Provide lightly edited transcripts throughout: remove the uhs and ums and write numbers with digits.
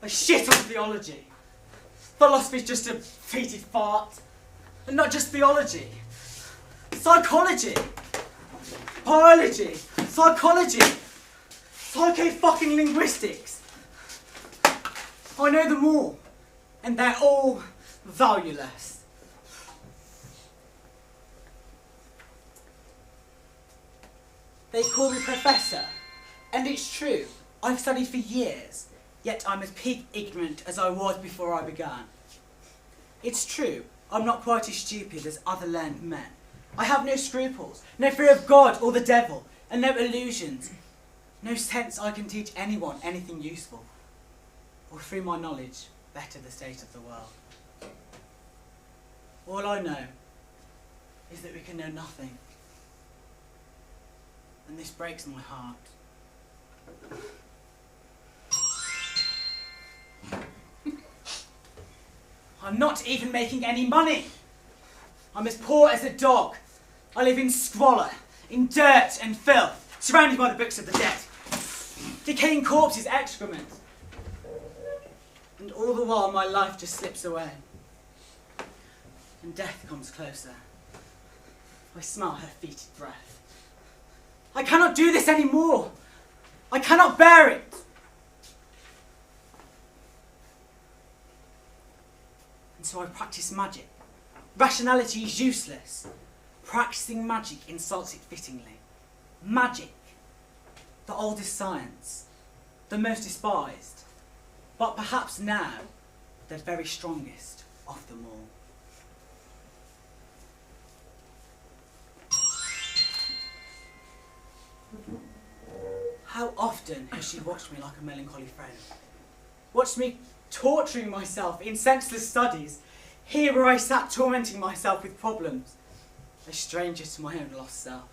I shit on theology. Philosophy's just a fetid fart. And not just theology. Psychology. Biology. Psychology. Psycho-fucking-linguistics. I know them all. And they're all valueless. They call me Professor. And it's true. I've studied for years. Yet I'm as pig ignorant as I was before I began. It's true, I'm not quite as stupid as other learned men. I have no scruples, no fear of God or the devil, and no illusions. No sense I can teach anyone anything useful, or through my knowledge, better the state of the world. All I know is that we can know nothing. And this breaks my heart. I'm not even making any money. I'm as poor as a dog. I live in squalor, in dirt and filth, surrounded by the books of the dead. Decaying corpses, excrement. And all the while my life just slips away. And death comes closer. I smell her fetid breath. I cannot do this anymore. I cannot bear it. And so I practice magic. Rationality is useless. Practicing magic insults it fittingly. Magic, the oldest science, the most despised, but perhaps now the very strongest of them all. How often has she watched me like a melancholy friend? Watched me torturing myself in senseless studies, here where I sat tormenting myself with problems, a stranger to my own lost self.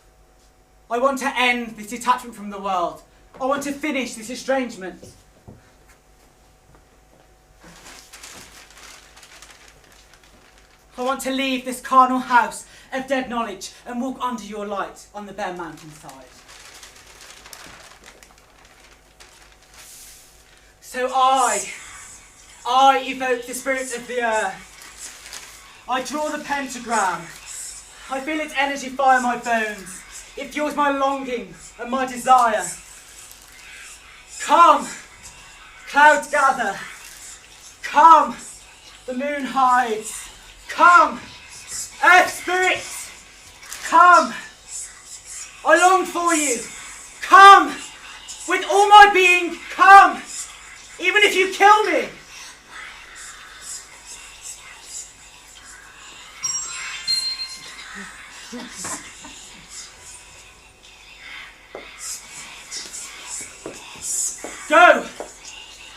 I want to end this detachment from the world. I want to finish this estrangement. I want to leave this carnal house of dead knowledge and walk under your light on the bare mountainside. So I evoke the spirit of the earth. I draw the pentagram. I feel its energy fire my bones. It fuels my longing and my desire. Come, clouds gather. Come, the moon hides. Come, earth spirit. Come, I long for you. Come, with all my being, come. Even if you kill me. Go!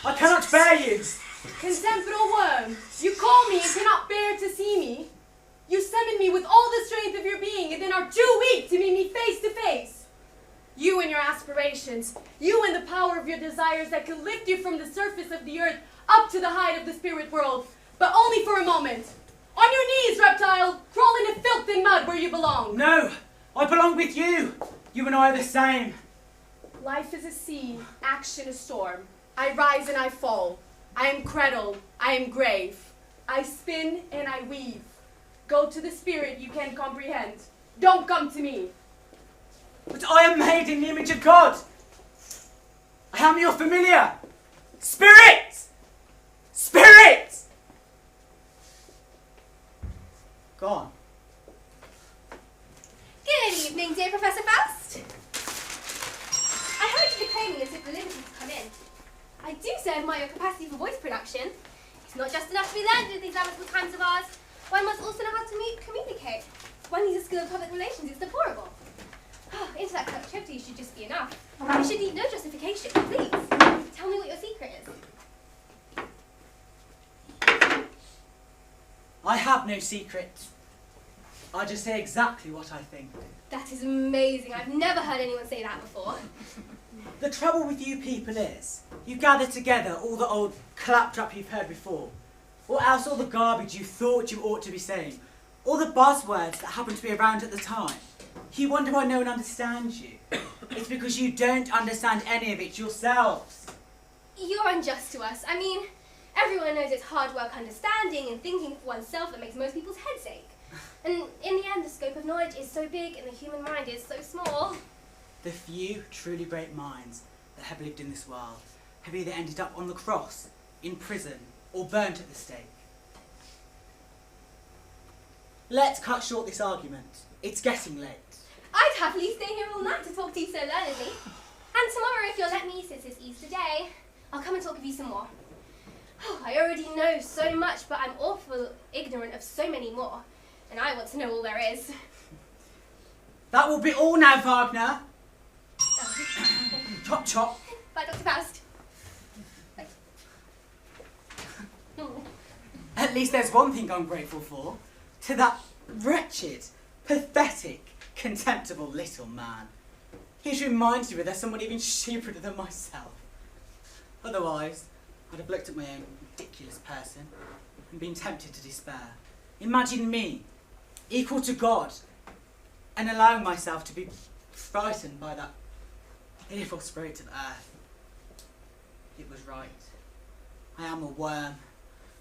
I cannot bear you. Contemptible worm, you call me and cannot bear to see me. You summon me with all the strength of your being and then are too weak to meet me face to face. You and your aspirations, you and the power of your desires that can lift you from the surface of the earth up to the height of the spirit world, but only for a moment. On your knees, reptile, crawl in the filth and mud where you belong. No, I belong with you. You and I are the same. Life is a sea, action a storm. I rise and I fall. I am cradle, I am grave. I spin and I weave. Go to the spirit you can comprehend. Don't come to me. But I am made in the image of God. I am your familiar. Spirit! Spirit! Gone. Good evening, dear Professor Faust. I heard you declaiming as if the liberty to come in. I do so admire your capacity for voice production. It's not just enough to be learned in these amicable times of ours. One must also know how to communicate. One needs a skill in public relations. It's deplorable. Intellectual activity should just be enough. You should need no justification. Please, tell me what your secret is. I have no secret. I just say exactly what I think. That is amazing. I've never heard anyone say that before. The trouble with you people is, you gather together all the old claptrap you've heard before, or else all the garbage you thought you ought to be saying, all the buzzwords that happen to be around at the time. You wonder why no one understands you. It's because you don't understand any of it yourselves. You're unjust to us. I mean, everyone knows it's hard work understanding and thinking for oneself that makes most people's heads ache. And in the end, the scope of knowledge is so big and the human mind is so small. The few truly great minds that have lived in this world have either ended up on the cross, in prison, or burnt at the stake. Let's cut short this argument. It's getting late. I'd happily stay here all night to talk to you so learnedly. And tomorrow, if you'll let me, since it's Easter Day, I'll come and talk with you some more. Oh, I already know so much, but I'm awful ignorant of so many more. And I want to know all there is. That will be all now, Wagner. Chop, chop. Bye, Dr. Faust. Bye. At least there's one thing I'm grateful for. To that wretched, pathetic, contemptible little man. He's reminded me there's someone even stupider than myself. Otherwise, I'd have looked at my own ridiculous person and been tempted to despair. Imagine me, equal to God, and allowing myself to be frightened by that evil spirit of earth. It was right. I am a worm,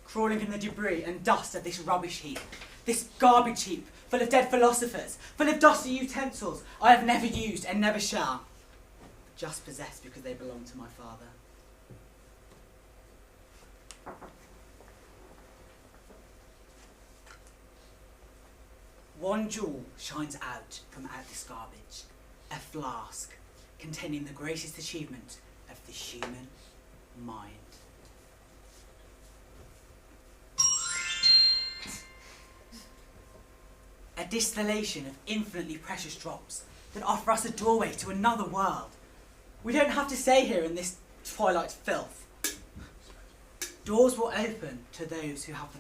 crawling in the debris and dust of this rubbish heap, this garbage heap, full of dead philosophers, full of dusty utensils I have never used and never shall, just possessed because they belong to my Father. One jewel shines out from out this garbage, a flask containing the greatest achievement of the human mind. A distillation of infinitely precious drops that offer us a doorway to another world. We don't have to stay here in this twilight filth. Doors will open to those who have the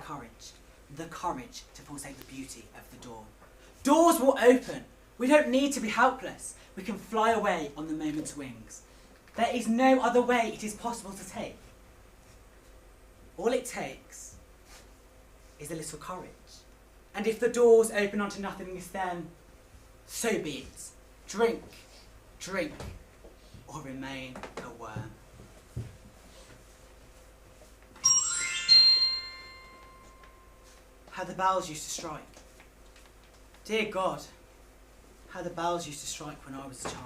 courage to forsake the beauty of the dawn. Doors will open. We don't need to be helpless. We can fly away on the moment's wings. There is no other way it is possible to take. All it takes is a little courage. And if the doors open onto nothingness, then so be it. Drink, drink, or remain a worm. How the bells used to strike. Dear God, how the bells used to strike when I was a child.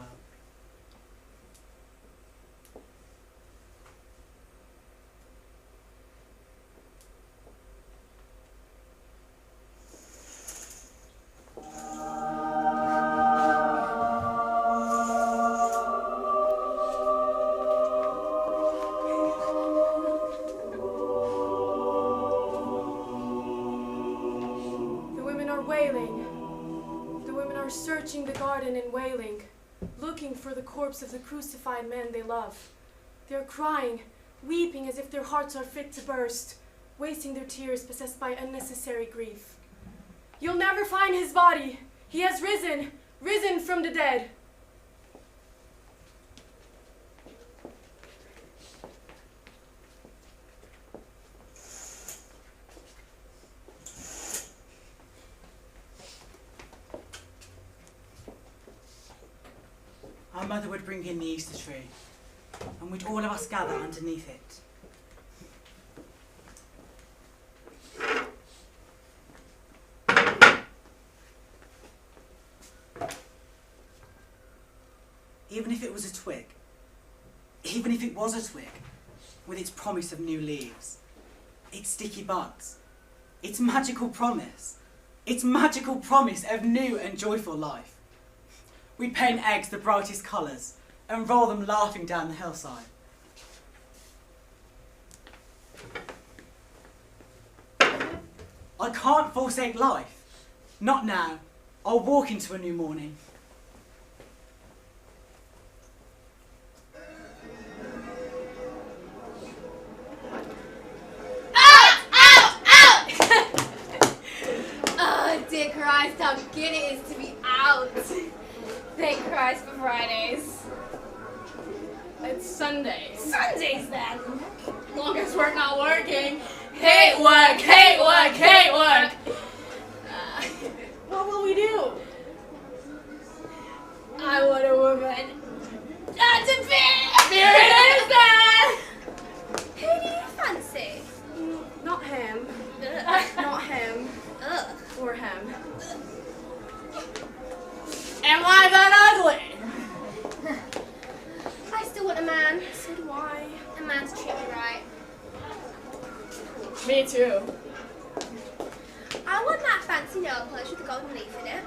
Searching the garden and wailing, looking for the corpse of the crucified man they love. They're crying, weeping as if their hearts are fit to burst, wasting their tears possessed by unnecessary grief. You'll never find his body. He has risen, risen from the dead. Our mother would bring in the Easter tree, and we'd all of us gather underneath it. Even if it was a twig, even if it was a twig, with its promise of new leaves, its sticky buds, its magical promise of new and joyful life. We'd paint eggs the brightest colours and roll them laughing down the hillside. I can't forsake life. Not now. I'll walk into a new morning. Oh, dear Christ, how good it is to be out. Thank Christ for Fridays. It's Sundays. Sundays then. Long as we're not working. Hate work, hate work, hate work. What will we do? I want a woman. Not to be. Here it is then. man. So do I. A man to treat me right. Me too. I want that fancy nail polish with the golden leaf in it.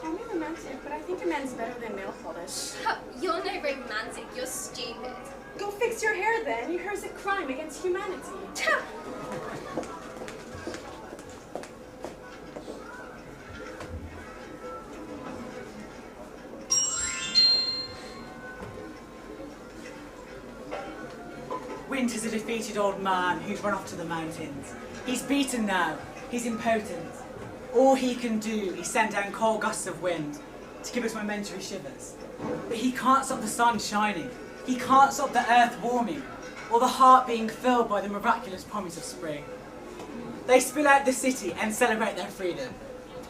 Call me romantic, but I think a man's better than nail polish. You're no romantic, you're stupid. Go fix your hair then. Your hair's a crime against humanity. Winter's a defeated old man who's run off to the mountains. He's beaten now. He's impotent. All he can do is send down cold gusts of wind to give us momentary shivers. But he can't stop the sun shining. He can't stop the earth warming, or the heart being filled by the miraculous promise of spring. They spill out the city and celebrate their freedom.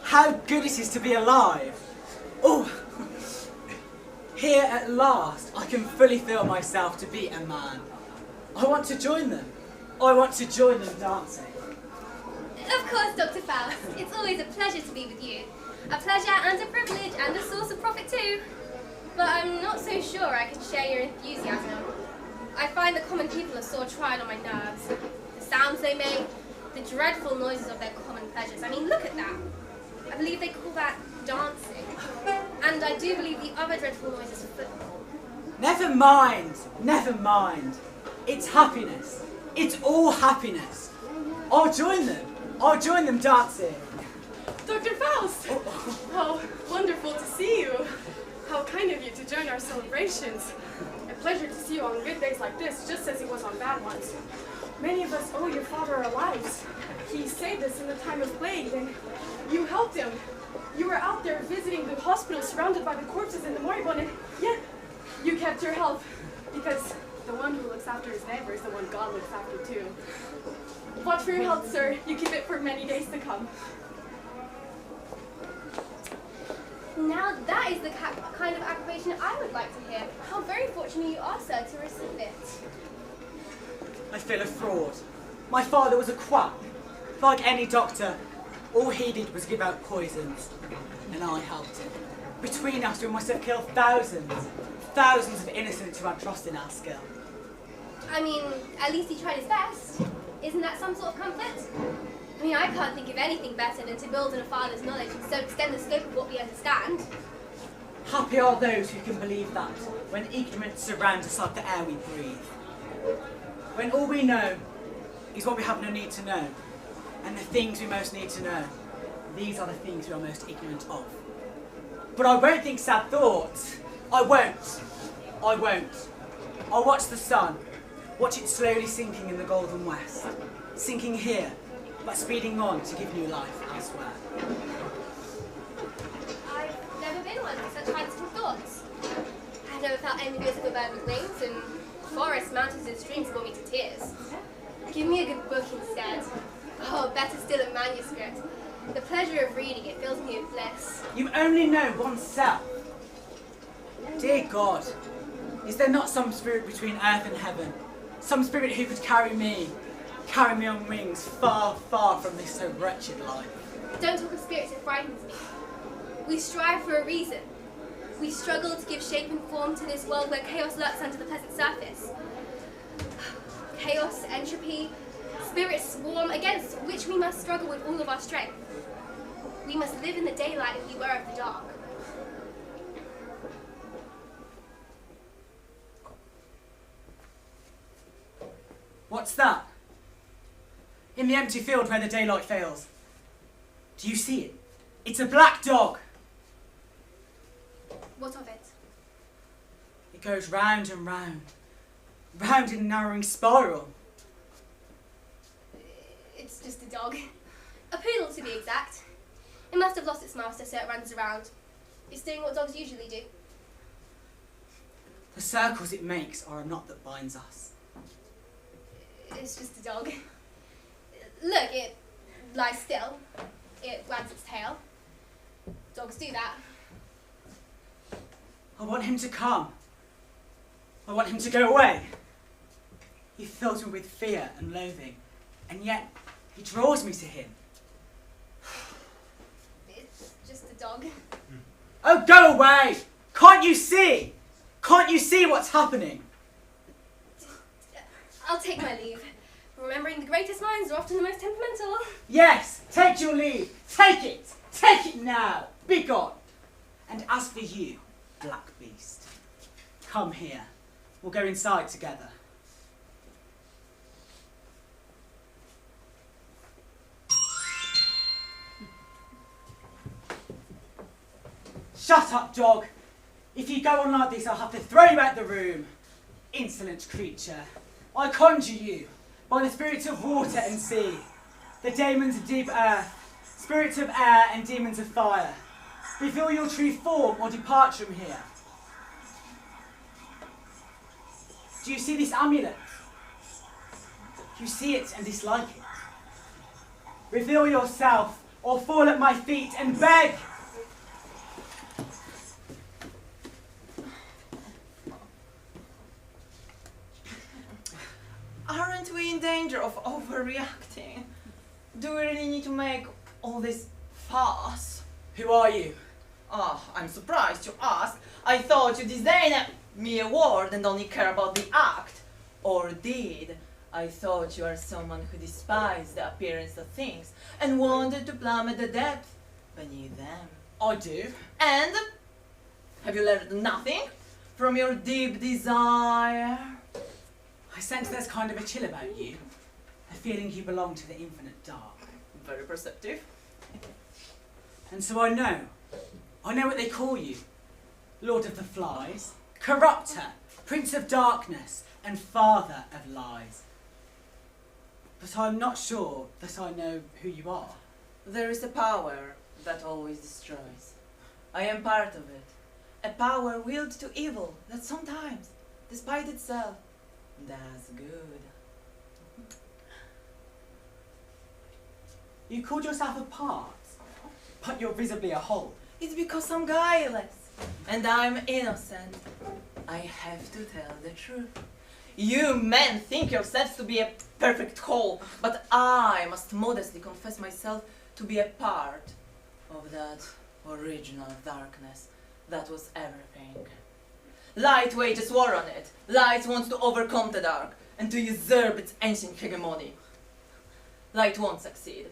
How good it is to be alive! Oh, here at last I can fully feel myself to be a man. I want to join them. I want to join them dancing. Of course, Dr. Faust. It's always a pleasure to be with you. A pleasure and a privilege and a source of profit too. But I'm not so sure I can share your enthusiasm. I find the common people a sore trial on my nerves. The sounds they make, the dreadful noises of their common pleasures. I mean, look at that. I believe they call that dancing. And I do believe the other dreadful noise is football. Never mind, never mind. It's happiness. It's all happiness. I'll join them. I'll join them dancing. Dr. Faust! How wonderful to see you. How kind of you to join our celebrations. A pleasure to see you on good days like this, just as it was on bad ones. Many of us owe your father our lives. He saved us in the time of plague, and you helped him. You were out there visiting the hospital surrounded by the corpses and the moribund, and yet you kept your health, because the one who looks after his neighbor is the one God looks after too. Watch for your health, sir. You keep it for many days to come. Now that is the kind of approbation I would like to hear. How very fortunate you are, sir, to receive it. I feel a fraud. My father was a quack. Like any doctor, all he did was give out poisons, and I helped him. Between us, we must have killed thousands of innocents who had trust in our skill. I mean, at least he tried his best. Isn't that some sort of comfort? I mean, I can't think of anything better than to build on a father's knowledge and so extend the scope of what we understand. Happy are those who can believe that, when ignorance surrounds us like the air we breathe. When all we know is what we have no need to know, and the things we most need to know, these are the things we are most ignorant of. But I won't think sad thoughts. I won't. I'll watch the sun, watch it slowly sinking in the golden west, sinking here, but speeding on to give new life elsewhere. I've never been one with such fanciful thoughts. I've never felt envious of a bird with wings, and forests, mountains, and streams bore me to tears. Give me a good book instead. Oh, better still a manuscript. The pleasure of reading it fills me with bliss. You only know oneself. Dear God, is there not some spirit between earth and heaven? Some spirit who could carry me on wings far, far from this so wretched life? Don't talk of spirits, it frightens me. We strive for a reason. We struggle to give shape and form to this world where chaos lurks under the pleasant surface. Chaos, entropy, spirits swarm, against which we must struggle with all of our strength. We must live in the daylight and beware of the dark. What's that? In the empty field where the daylight fails. Do you see it? It's a black dog. What of it? It goes round and round, round in a narrowing spiral. It's just a dog. A poodle, to be exact. It must have lost its master, so it runs around. It's doing what dogs usually do. The circles it makes are a knot that binds us. It's just a dog. Look, it lies still. It wags its tail. Dogs do that. I want him to come. I want him to go away. He fills me with fear and loathing, and yet he draws me to him. It's just a dog. Oh, go away! Can't you see? Can't you see what's happening? I'll take my leave. Remembering the greatest minds are often the most temperamental. Yes, take your leave. Take it. Take it now. Be gone. And as for you, black beast, come here. We'll go inside together. Shut up, dog. If you go on like this, I'll have to throw you out the room. Insolent creature. I conjure you, by the spirits of water and sea, the demons of deep earth, spirits of air and demons of fire. Reveal your true form or depart from here. Do you see this amulet? Do you see it and dislike it? Reveal yourself or fall at my feet and beg. Aren't we in danger of overreacting? Do we really need to make all this fuss? Who are you? Oh, I'm surprised you asked. I thought you disdained me a word and only care about the act. Or did? I thought you are someone who despised the appearance of things and wanted to plummet the depth beneath them. I do. And have you learned nothing from your deep desire? I sense there's kind of a chill about you. A feeling you belong to the infinite dark. Very perceptive. And so I know what they call you. Lord of the Flies, Corrupter, Prince of Darkness, and Father of Lies. But I'm not sure that I know who you are. There is a power that always destroys. I am part of it. A power willed to evil that sometimes, despite itself, does good. You called yourself a part, but you're visibly a whole. It's because I'm guileless and I'm innocent. I have to tell the truth. You men think yourselves to be a perfect whole, but I must modestly confess myself to be a part of that original darkness that was everything. Light wages war on it. Light wants to overcome the dark and to usurp its ancient hegemony. Light won't succeed,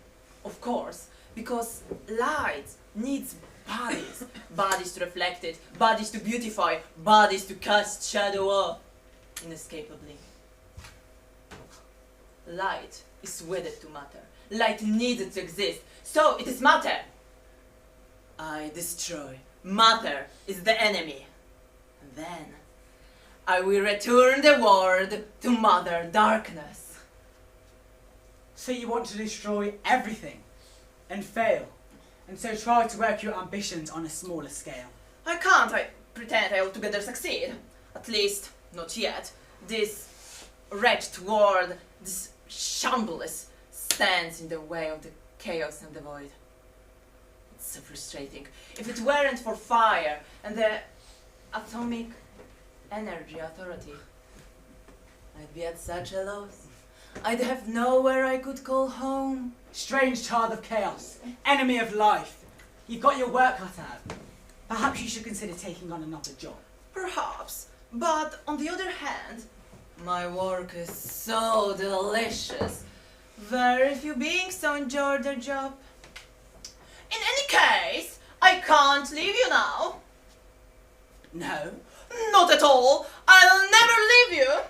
of course, because light needs bodies. Bodies to reflect it, bodies to beautify, bodies to cast shadow off inescapably. Light is wedded to matter. Light needs it to exist, so it is matter. I destroy. Matter is the enemy. Then I will return the world to Mother Darkness. So you want to destroy everything and fail, and so try to work your ambitions on a smaller scale. I can't pretend I altogether succeed. At least, not yet. This wretched world, this shambles, stands in the way of the chaos and the void. It's so frustrating. If it weren't for fire and the atomic energy authority, I'd be at such a loss. I'd have nowhere I could call home. Strange child of chaos, enemy of life. You've got your work cut out. Perhaps you should consider taking on another job. Perhaps, but on the other hand, my work is so delicious. Very few beings so enjoy their job. In any case, I can't leave you now. No. Not at all. I'll never leave you.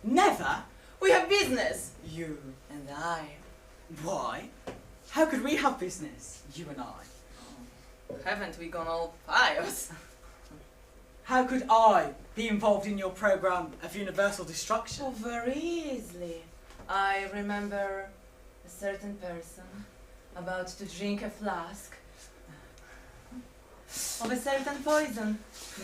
Never? We have business, you and I. Why? How could we have business, you and I? Haven't we gone all pious? How could I be involved in your program of universal destruction? Oh, very easily. I remember a certain person about to drink a flask of a certain poison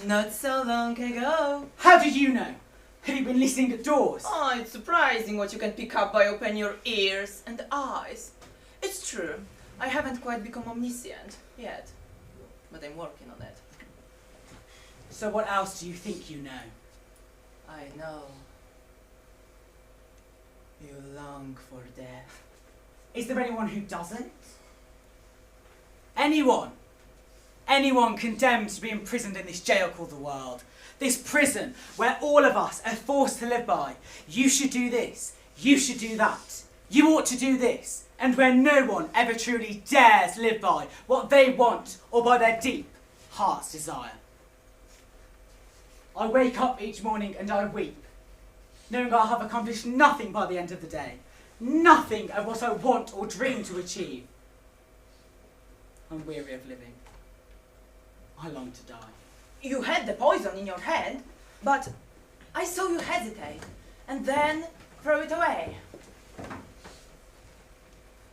not so long ago. How do you know? Have you been listening at doors? Oh, it's surprising what you can pick up by opening your ears and eyes. It's true, I haven't quite become omniscient yet, but I'm working on it. So what else do you think you know? I know. You long for death. Is there anyone who doesn't? Anyone? anyone condemned to be imprisoned in this jail called the world. This prison where all of us are forced to live by. You should do this. You should do that. You ought to do this. And where no one ever truly dares live by what they want or by their deep heart's desire. I wake up each morning and I weep, knowing I have accomplished nothing by the end of the day. Nothing of what I want or dream to achieve. I'm weary of living. I long to die. You had the poison in your hand, but I saw you hesitate and then throw it away.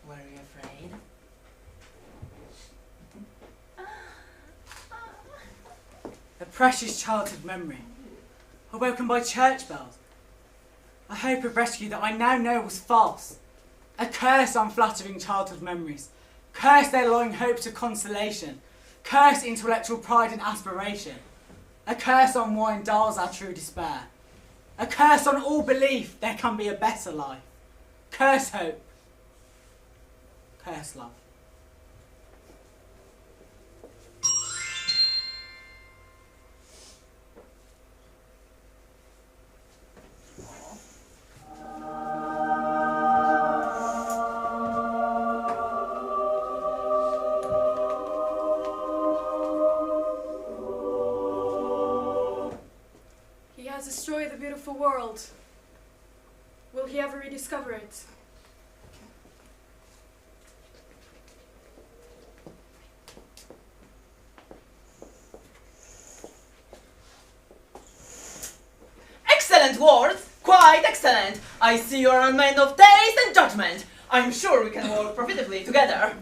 Were you afraid? A precious childhood memory, awoken by church bells. A hope of rescue that I now know was false. A curse on flattering childhood memories. Curse their longing hopes of consolation. Curse intellectual pride and aspiration. A curse on wine dulls our true despair. A curse on all belief there can be a better life. Curse hope. Curse love. He has destroyed the beautiful world. Will he ever rediscover it? Excellent words! Quite excellent! I see you are a man of taste and judgment. I'm sure we can work profitably together.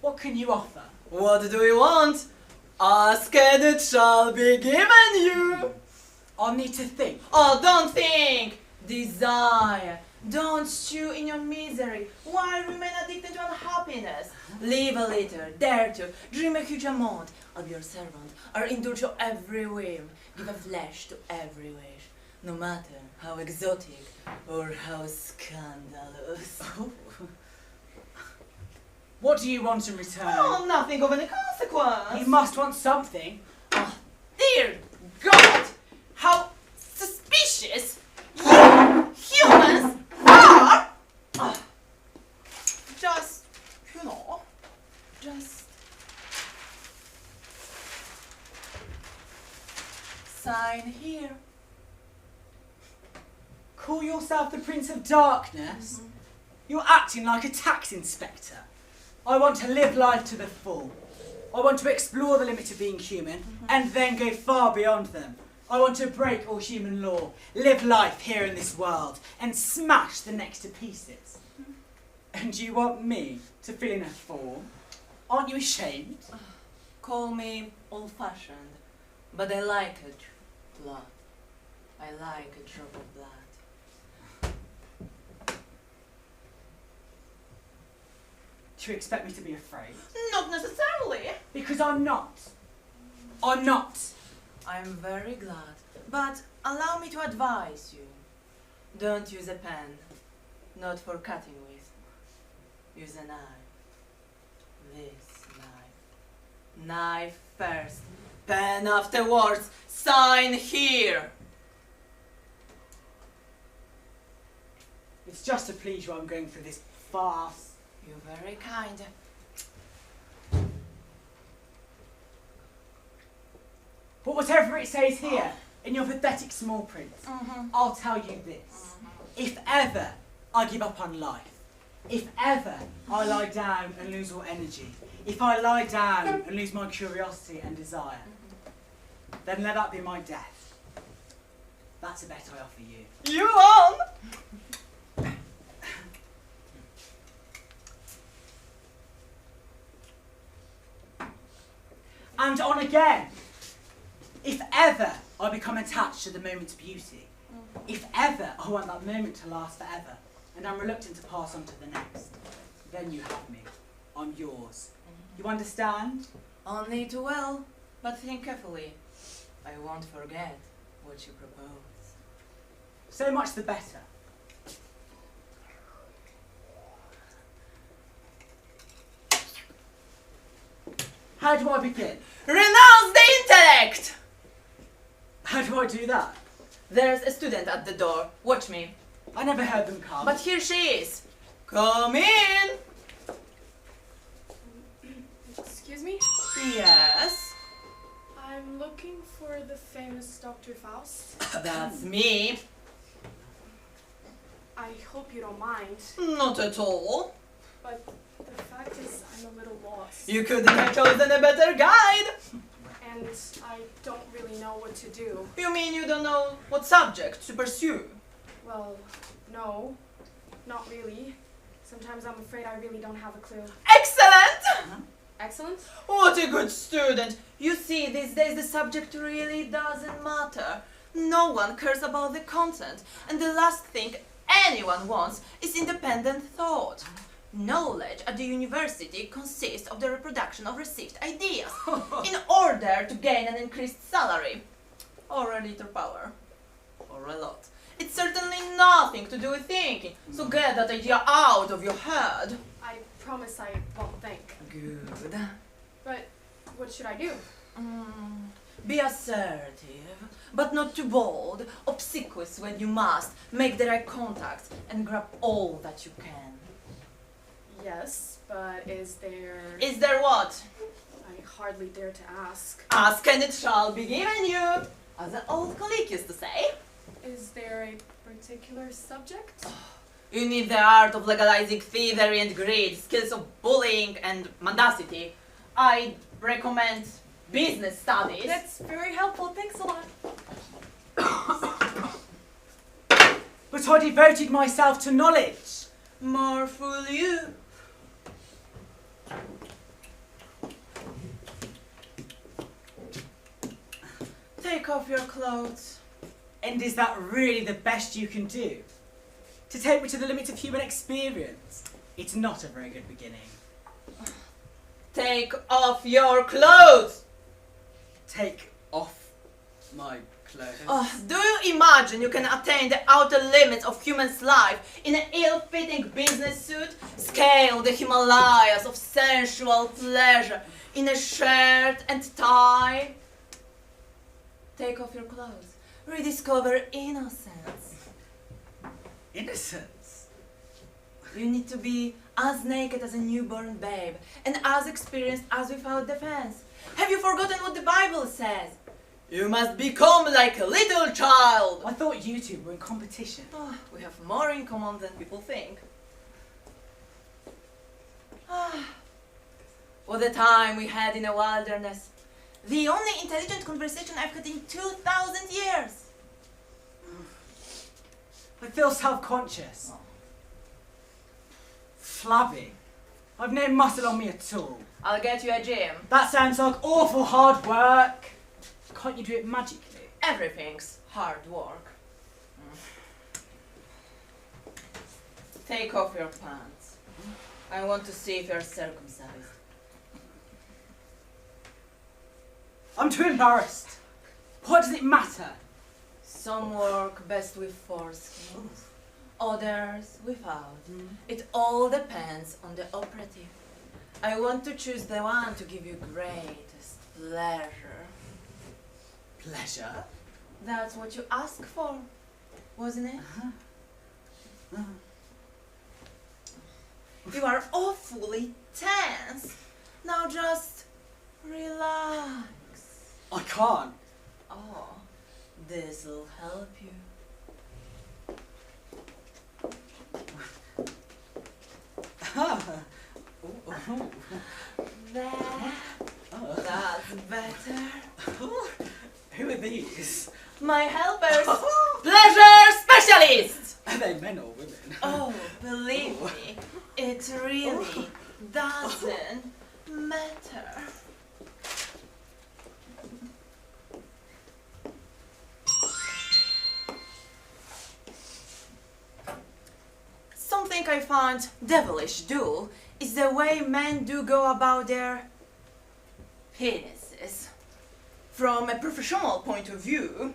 What can you offer? What do you want? Ask and it shall be given you. I'll need to think. Oh, don't think! Desire. Don't stew in your misery. Why remain addicted to unhappiness? Live a little, dare to, dream a huge amount. I'll be your servant, or indulge your every whim. Give a flesh to every wish, no matter how exotic or how scandalous. What do you want in return? Oh, nothing of any consequence. You must want something. Oh, dear God! How suspicious you humans are! Just, just sign here. Call yourself the Prince of Darkness? You're acting like a tax inspector. I want to live life to the full. I want to explore the limits of being human and then go far beyond them. I want to break all human law, live life here in this world and smash the next to pieces. And you want me to fill in a form? Aren't you ashamed? Call me old-fashioned, but I like a blood. I like a drop of blood. Do you expect me to be afraid? Not necessarily. Because I'm not. I'm not. I'm very glad, but allow me to advise you. Don't use a pen, not for cutting with. Use a knife. This knife. Knife first, pen afterwards. Sign here. It's just to please you I'm going through this farce. You're very kind. But whatever it says here, in your pathetic small print, I'll tell you this. If ever I give up on life, if ever I lie down and lose all energy, if I lie down and lose my curiosity and desire, then let that be my death. That's a bet I offer you. You won! And on again. If ever I become attached to the moment's beauty, if ever I want that moment to last forever, and I'm reluctant to pass on to the next, then you have me. I'm yours. You understand? Only too well, but think carefully. I won't forget what you propose. So much the better. How do I begin? Renounce the intellect! How do I do that? There's a student at the door. Watch me. I never heard them come. But here she is. Come in! Excuse me? Yes, I'm looking for the famous Dr. Faust. that's me. I hope you don't mind, Not at all. but the fact is I'm a little lost. You couldn't have chosen a better guide. And I don't really know what to do. You mean you don't know what subject to pursue? Well, no, not really. Sometimes I'm afraid I really don't have a clue. Excellent! Excellent? What a good student! You see, these days the subject really doesn't matter. No one cares about the content, and the last thing anyone wants is independent thought. Knowledge at the university consists of the reproduction of received ideas in order to gain an increased salary, or a little power, or a lot. It's certainly nothing to do with thinking, so get that idea out of your head. I promise I won't think. Good. But what should I do? Be assertive, but not too bold. Obsequious when you must. Make the right contacts and grab all that you can. Yes, but is there... Is there what? I hardly dare to ask. Ask and it shall be given you, as an old colleague used to say. Is there a particular subject? You need the art of legalizing thievery and greed, skills of bullying and mendacity. I recommend business studies. That's very helpful. Thanks a lot. But I devoted myself to knowledge. More fool you. Take off your clothes. And is that really the best you can do? To take me to the limits of human experience? It's not a very good beginning. Take off your clothes. Take off my clothes. Oh, do you imagine you can attain the outer limits of human's life in an ill-fitting business suit? Scale the Himalayas of sensual pleasure in a shirt and tie? Take off your clothes. Rediscover innocence. Innocence? You need to be as naked as a newborn babe and as experienced as without defense. Have you forgotten what the Bible says? You must become like a little child. I thought you two were in competition. Oh, we have more in common than people think. What a time we had in the wilderness. The only intelligent conversation I've had in 2,000 years. I feel self-conscious. Flabby. I've no muscle on me at all. I'll get you a gym. That sounds like awful hard work. Can't you do it magically? Everything's hard work. Take off your pants. I want to see if you're circumcised. I'm too embarrassed. What does it matter? Some work best with foreskins, others without. It all depends on the operative. I want to choose the one to give you greatest pleasure. Pleasure? That's what you asked for, wasn't it? You are awfully tense. Now just relax. I can't. Oh, this'll help you. There. That's better. Who are these? My helpers. Pleasure specialists. Are they men or women? Oh, believe me, it really doesn't matter. Something I find devilish dull is the way men do go about their penises. From a professional point of view,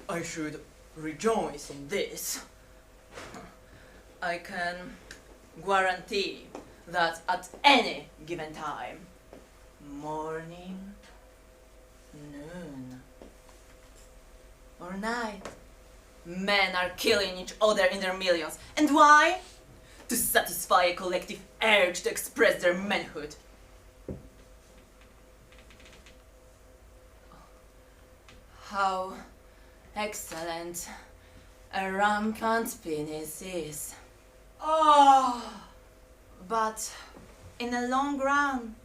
I should rejoice in this. I can guarantee that at any given time, morning, noon, or night, men are killing each other in their millions. And why? To satisfy a collective urge to express their manhood. How excellent a rampant penis is. Oh, But in the long run,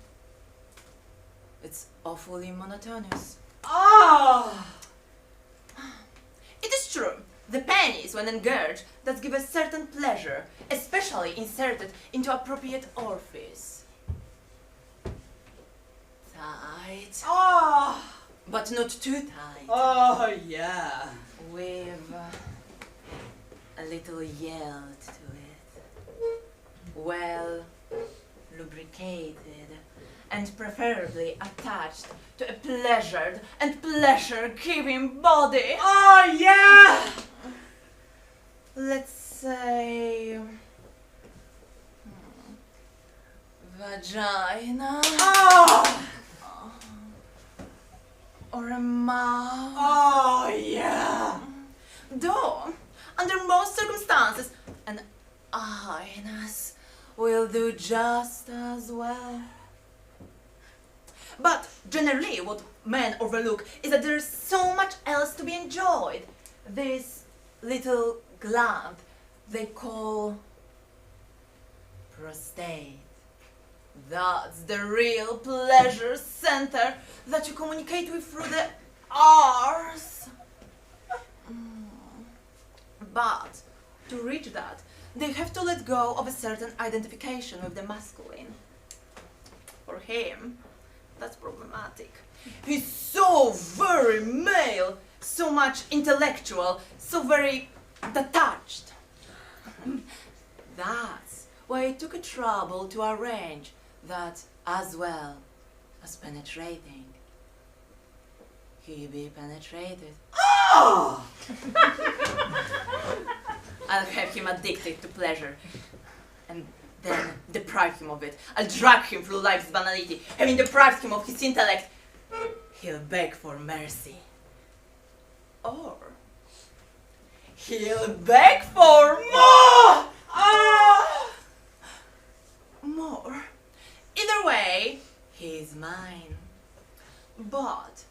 it's awfully monotonous. oh. It is true, the penis, when engaged, does give a certain pleasure, especially inserted into appropriate orifice. Tight, Oh, but not too tight. oh yeah. With a little yield to it. Well lubricated and preferably attached to a pleasured and pleasure-giving body. Oh yeah. Let's say vagina Oh, or a mouth. oh yeah. Though, under most circumstances, an anus will do just as well. But generally, what men overlook is that there is so much else to be enjoyed. This little gland they call prostate. That's the real pleasure center that you communicate with through the arse. But to reach that, they have to let go of a certain identification with the masculine. For him, that's problematic. He's so very male, so much intellectual, so very detached. That's why I took a trouble to arrange that as well as penetrating. He be penetrated. Oh. I'll have him addicted to pleasure and then deprive him of it. I'll drag him through life's banality. Having deprived him of his intellect, he'll beg for mercy. Or he'll beg for more! Ah! More. Either way, he's mine. But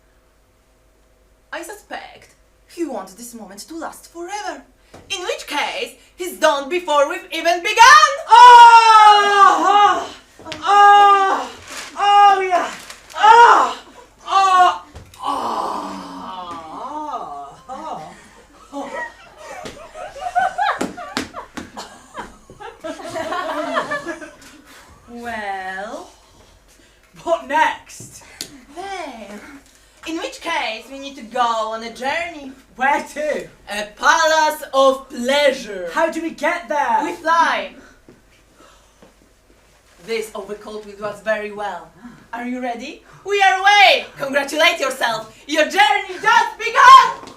I suspect he wants this moment to last forever. In which case, he's done before we've even begun! Oh! Oh! Oh yeah! Oh! Oh! Oh! Oh! Well, What next? then, in which case we need to go on a journey. Where to? A palace of pleasure. How do we get there? We fly. This overcoat will do us very well. Are you ready? We are away! Congratulate yourself! Your journey just begun!